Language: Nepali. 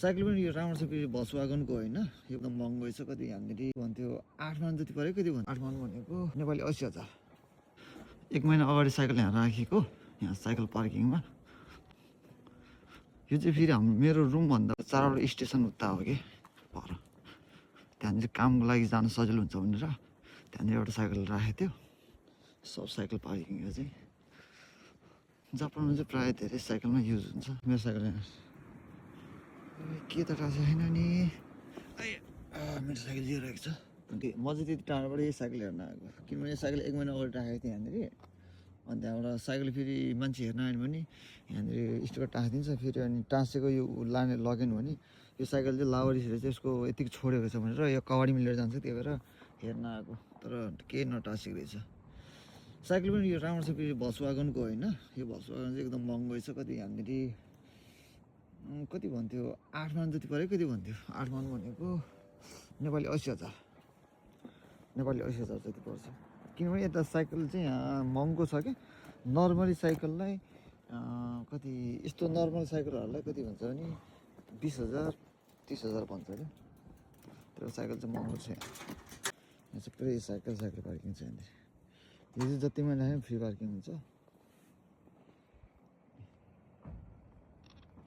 साइकल पनि यो राम्रो छ कि भक्सवागनको होइन, एकदम महँगो छ। कति यहाँनिर भन्थ्यो 8 मान जति पऱ्यो, कति भन्थ्यो 8 मान भनेको नेपाली 80,000। 1 महिना अगाडि साइकल यहाँ राखेको, यहाँ साइकल पार्किङमा। यो चाहिँ फेरि मेरो रुमभन्दा 4वटा स्टेसन उता हो कि पर, त्यहाँनिर कामको लागि जान सजिलो हुन्छ भनेर त्यहाँनिर एउटा साइकल राखेको थियो। सब साइकल पार्किङ यो चाहिँ जापानमा चाहिँ प्रायः धेरै साइकलमा युज हुन्छ। मेरो साइकल यहाँ के त थाहा छैन नि, मेरो साइकल लिइरहेको छ। म चाहिँ त्यति टाढोबाट यही साइकल हेर्न आएको, किनभने साइकल 1 महिना अगाडि राखेको थिएँ यहाँनिर। अनि त्यहाँबाट साइकल फेरि मान्छे हेर्न आयो भने यहाँनिर स्टिकर टाँसिदिन्छ। फेरि अनि टाँसेको यो लाने लगेन भने यो साइकल चाहिँ लावारिसले चाहिँ यसको यतिको छोडेको छ भनेर यो कवाडी मिलेर जान्छ, त्यही भएर हेर्न आएको। तर केही नटाँसेको रहेछ। साइकल पनि यो राम्रो छ कि भक्सवागनको होइन, यो भक्सवागन चाहिँ एकदम महँगो छ। कति यहाँनिर कति भन्थ्यो 8 मान जति पऱ्यो, कति भन्थ्यो 8 मान भनेको नेपाली 80,000। नेपाली 80,000 जति पर्छ। किनभने यता साइकल चाहिँ यहाँ महँगो छ क्या। नर्मली साइकललाई कति यस्तो नर्मल साइकलहरूलाई कति भन्छ भने 20,000 30,000 भन्छ क्या। त्यो साइकल चाहिँ महँगो छ। यहाँ चाहिँ पुरै साइकल पार्किङ छ यहाँनिर। यो चाहिँ जतिमा ल्यायो फ्री पार्किङ हुन्छ।